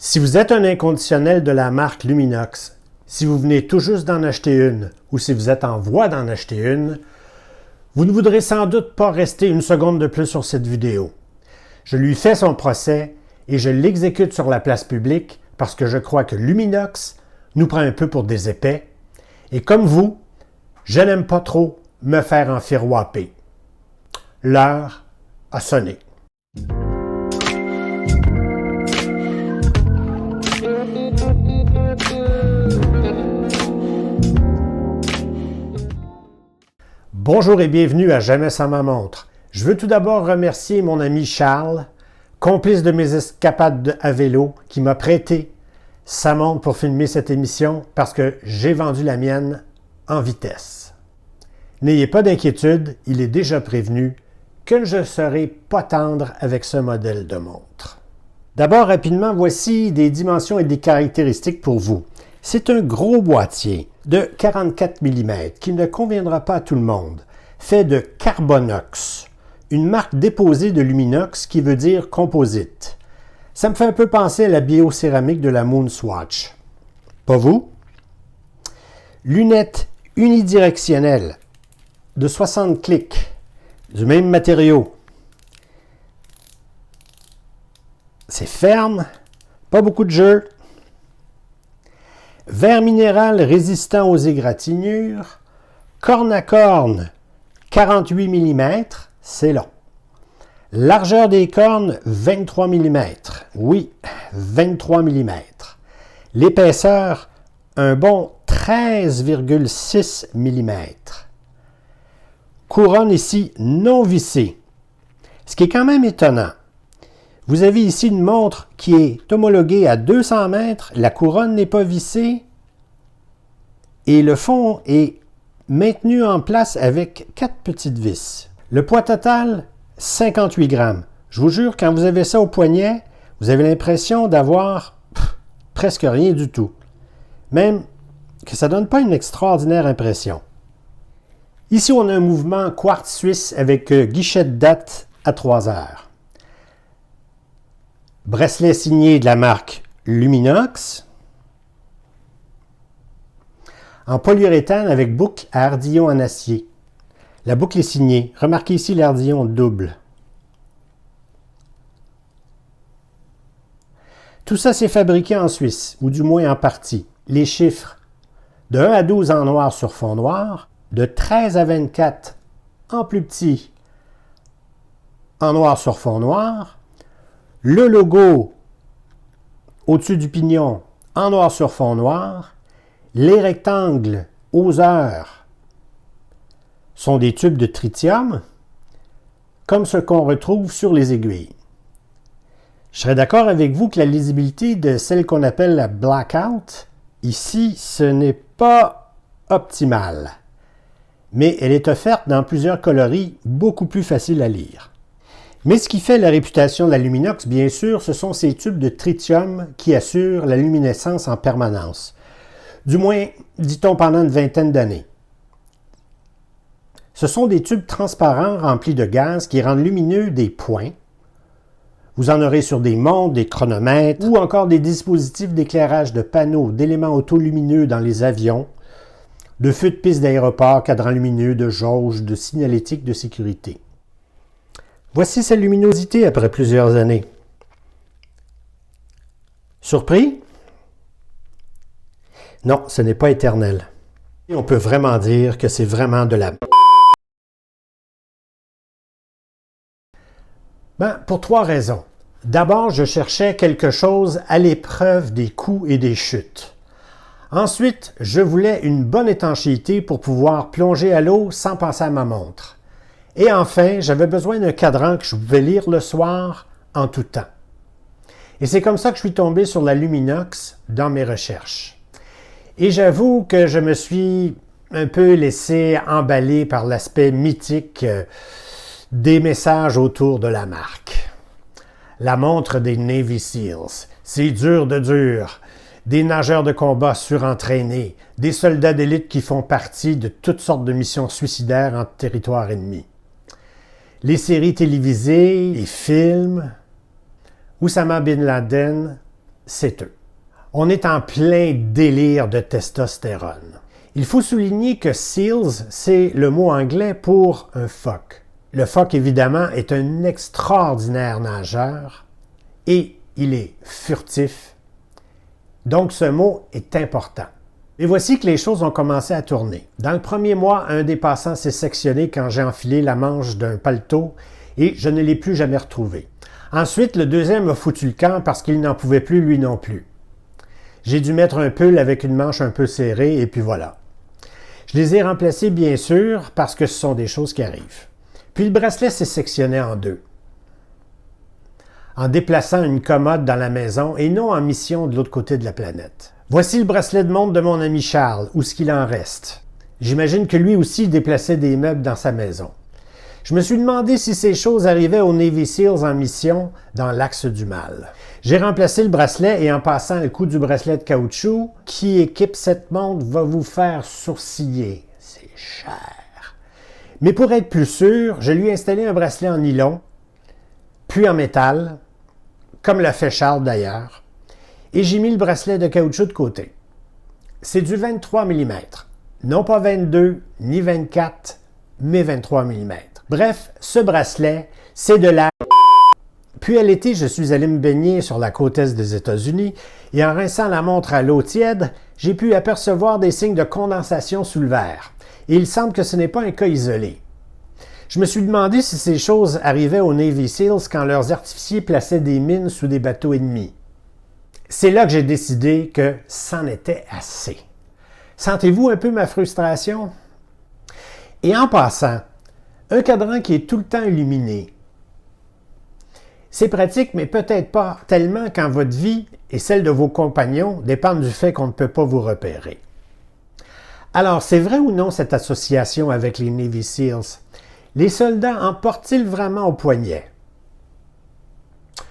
Si vous êtes un inconditionnel de la marque Luminox, si vous venez tout juste d'en acheter une ou si vous êtes en voie d'en acheter une, vous ne voudrez sans doute pas rester une seconde de plus sur cette vidéo. Je lui fais son procès et je l'exécute sur la place publique parce que je crois que Luminox nous prend un peu pour des épais et comme vous, je n'aime pas trop me faire enfiroiper. L'heure a sonné. Bonjour et bienvenue à Jamais sans ma montre. Je veux tout d'abord remercier mon ami Charles, complice de mes escapades à vélo, qui m'a prêté sa montre pour filmer cette émission parce que j'ai vendu la mienne en vitesse. N'ayez pas d'inquiétude, il est déjà prévenu que je ne serai pas tendre avec ce modèle de montre. D'abord, rapidement, voici des dimensions et des caractéristiques pour vous. C'est un gros boîtier de 44 mm qui ne conviendra pas à tout le monde, fait de Carbonox, une marque déposée de Luminox qui veut dire composite. Ça me fait un peu penser à la biocéramique de la Moonswatch. Pas vous? Lunettes unidirectionnelles de 60 clics, du même matériau. C'est ferme, pas beaucoup de jeu. Verre minéral résistant aux égratignures, corne à corne, 48 mm, c'est long. Largeur des cornes, 23 mm. Oui, 23 mm. L'épaisseur, un bon 13,6 mm. Couronne ici non vissée, ce qui est quand même étonnant. Vous avez ici une montre qui est homologuée à 200 mètres, la couronne n'est pas vissée et le fond est maintenu en place avec 4 petites vis. Le poids total, 58 grammes. Je vous jure, quand vous avez ça au poignet, vous avez l'impression d'avoir presque rien du tout. Même que ça ne donne pas une extraordinaire impression. Ici, on a un mouvement quartz suisse avec guichet de date à 3 heures. Bracelet signé de la marque Luminox. En polyuréthane avec boucle à ardillon en acier. La boucle est signée. Remarquez ici l'ardillon double. Tout ça, c'est fabriqué en Suisse, ou du moins en partie. Les chiffres de 1 à 12 en noir sur fond noir, de 13 à 24 en plus petit en noir sur fond noir, le logo au-dessus du pignon en noir sur fond noir, les rectangles aux heures sont des tubes de tritium, comme ce qu'on retrouve sur les aiguilles. Je serais d'accord avec vous que la lisibilité de celle qu'on appelle la blackout, ici, ce n'est pas optimal, mais elle est offerte dans plusieurs coloris beaucoup plus faciles à lire. Mais ce qui fait la réputation de la Luminox, bien sûr, ce sont ces tubes de tritium qui assurent la luminescence en permanence. Du moins, dit-on pendant une vingtaine d'années. Ce sont des tubes transparents remplis de gaz qui rendent lumineux des points. Vous en aurez sur des montres, des chronomètres ou encore des dispositifs d'éclairage de panneaux, d'éléments autolumineux dans les avions, de feux de piste d'aéroport, cadrans lumineux, de jauges, de signalétique de sécurité. Voici sa luminosité après plusieurs années. Surpris? Non, ce n'est pas éternel. Et on peut vraiment dire que c'est vraiment de la... Pour 3 raisons. D'abord, je cherchais quelque chose à l'épreuve des coups et des chutes. Ensuite, je voulais une bonne étanchéité pour pouvoir plonger à l'eau sans penser à ma montre. Et enfin, j'avais besoin d'un cadran que je pouvais lire le soir en tout temps. Et c'est comme ça que je suis tombé sur la Luminox dans mes recherches. Et j'avoue que je me suis un peu laissé emballer par l'aspect mythique des messages autour de la marque. La montre des Navy Seals, c'est dur de dur. Des nageurs de combat surentraînés, des soldats d'élite qui font partie de toutes sortes de missions suicidaires en territoire ennemi. Les séries télévisées, les films, Oussama Bin Laden, c'est eux. On est en plein délire de testostérone. Il faut souligner que SEALs, c'est le mot anglais pour un phoque. Le phoque, évidemment, est un extraordinaire nageur et il est furtif. Donc, ce mot est important. Et voici que les choses ont commencé à tourner. Dans le premier mois, un des passants s'est sectionné quand j'ai enfilé la manche d'un paletot et je ne l'ai plus jamais retrouvé. Ensuite, le deuxième a foutu le camp parce qu'il n'en pouvait plus lui non plus. J'ai dû mettre un pull avec une manche un peu serrée et puis voilà. Je les ai remplacés bien sûr parce que ce sont des choses qui arrivent. Puis le bracelet s'est sectionné en deux. En déplaçant une commode dans la maison et non en mission de l'autre côté de la planète. Voici le bracelet de montre de mon ami Charles, où ce qu'il en reste. J'imagine que lui aussi déplaçait des meubles dans sa maison. Je me suis demandé si ces choses arrivaient aux Navy SEALs en mission dans l'axe du mal. J'ai remplacé le bracelet et en passant le coût du bracelet de caoutchouc qui équipe cette montre va vous faire sourciller. C'est cher. Mais pour être plus sûr, je lui ai installé un bracelet en nylon, puis en métal, comme l'a fait Charles d'ailleurs, et j'ai mis le bracelet de caoutchouc de côté. C'est du 23 mm, non pas 22 ni 24, mais 23 mm. Bref, ce bracelet, c'est de la... Puis à l'été, je suis allé me baigner sur la côte est des États-Unis et en rinçant la montre à l'eau tiède, j'ai pu apercevoir des signes de condensation sous le verre. Et il semble que ce n'est pas un cas isolé. Je me suis demandé si ces choses arrivaient aux Navy SEALs quand leurs artificiers plaçaient des mines sous des bateaux ennemis. C'est là que j'ai décidé que c'en était assez. Sentez-vous un peu ma frustration? Et en passant, un cadran qui est tout le temps illuminé, c'est pratique, mais peut-être pas tellement quand votre vie et celle de vos compagnons dépendent du fait qu'on ne peut pas vous repérer. Alors, c'est vrai ou non cette association avec les Navy SEALs? Les soldats en portent-ils vraiment au poignet?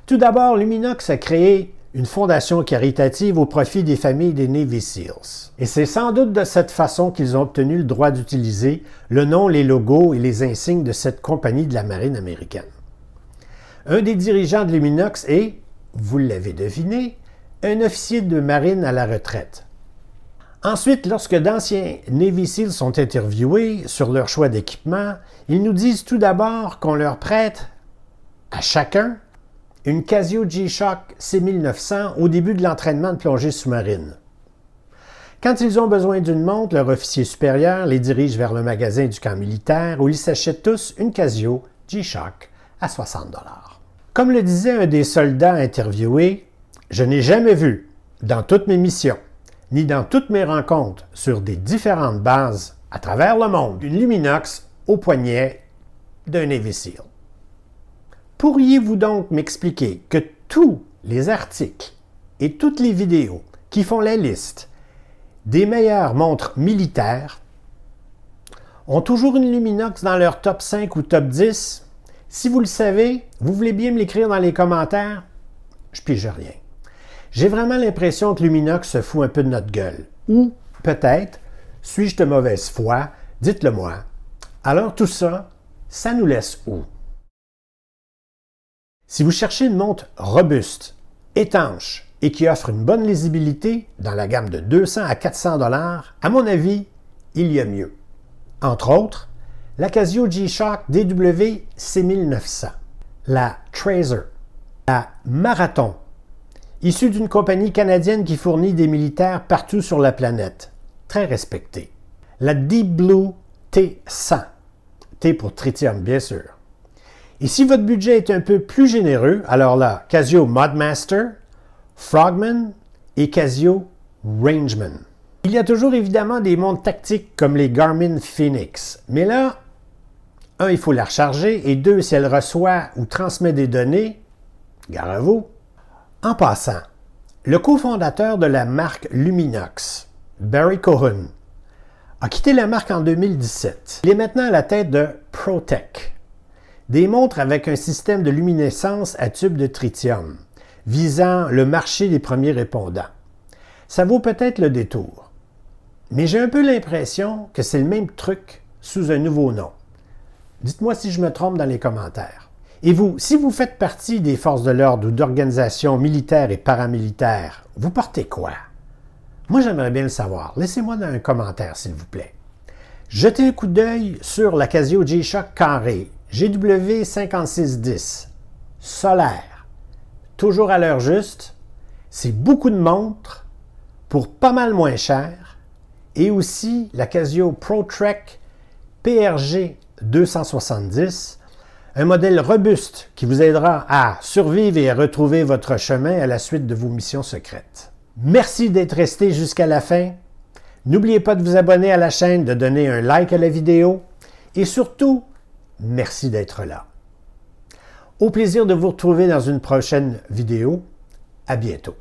Tout d'abord, Luminox a créé une fondation caritative au profit des familles des Navy SEALs. Et c'est sans doute de cette façon qu'ils ont obtenu le droit d'utiliser le nom, les logos et les insignes de cette compagnie de la marine américaine. Un des dirigeants de Luminox est, vous l'avez deviné, un officier de marine à la retraite. Ensuite, lorsque d'anciens Navy SEALs sont interviewés sur leur choix d'équipement, ils nous disent tout d'abord qu'on leur prête à chacun une Casio G-Shock C1900 au début de l'entraînement de plongée sous-marine. Quand ils ont besoin d'une montre, leur officier supérieur les dirige vers le magasin du camp militaire où ils s'achètent tous une Casio G-Shock à 60 $. Comme le disait un des soldats interviewés, « Je n'ai jamais vu, dans toutes mes missions, ni dans toutes mes rencontres sur des différentes bases à travers le monde, une Luminox au poignet d'un Navy SEAL. » Pourriez-vous donc m'expliquer que tous les articles et toutes les vidéos qui font la liste des meilleures montres militaires ont toujours une Luminox dans leur top 5 ou top 10? Si vous le savez, vous voulez bien me l'écrire dans les commentaires? Je pige rien. J'ai vraiment l'impression que Luminox se fout un peu de notre gueule. Ou, peut-être, suis-je de mauvaise foi? Dites-le moi. Alors tout ça, ça nous laisse où? Si vous cherchez une montre robuste, étanche et qui offre une bonne lisibilité dans la gamme de 200 à 400 $, à mon avis, il y a mieux. Entre autres, la Casio G-Shock DW C1900, la Tracer, la Marathon, issue d'une compagnie canadienne qui fournit des militaires partout sur la planète, très respectée, la Deep Blue T100, T pour tritium bien sûr. Et si votre budget est un peu plus généreux, alors là, Casio Modmaster, Frogman et Casio Rangeman. Il y a toujours évidemment des montres tactiques comme les Garmin Phoenix, mais là, un, il faut la recharger, et deux, si elle reçoit ou transmet des données, gare à vous. En passant, le cofondateur de la marque Luminox, Barry Cohen, a quitté la marque en 2017. Il est maintenant à la tête de ProTech, des montres avec un système de luminescence à tube de tritium, visant le marché des premiers répondants. Ça vaut peut-être le détour. Mais j'ai un peu l'impression que c'est le même truc sous un nouveau nom. Dites-moi si je me trompe dans les commentaires. Et vous, si vous faites partie des forces de l'ordre ou d'organisations militaires et paramilitaires, vous portez quoi? Moi, j'aimerais bien le savoir. Laissez-moi dans un commentaire, s'il vous plaît. Jetez un coup d'œil sur la Casio G-Shock carré, GW5610, solaire, toujours à l'heure juste. C'est beaucoup de montres pour pas mal moins cher. Et aussi la Casio ProTrek PRG 270, un modèle robuste qui vous aidera à survivre et à retrouver votre chemin à la suite de vos missions secrètes. Merci d'être resté jusqu'à la fin. N'oubliez pas de vous abonner à la chaîne, de donner un like à la vidéo et surtout, merci d'être là. Au plaisir de vous retrouver dans une prochaine vidéo. À bientôt.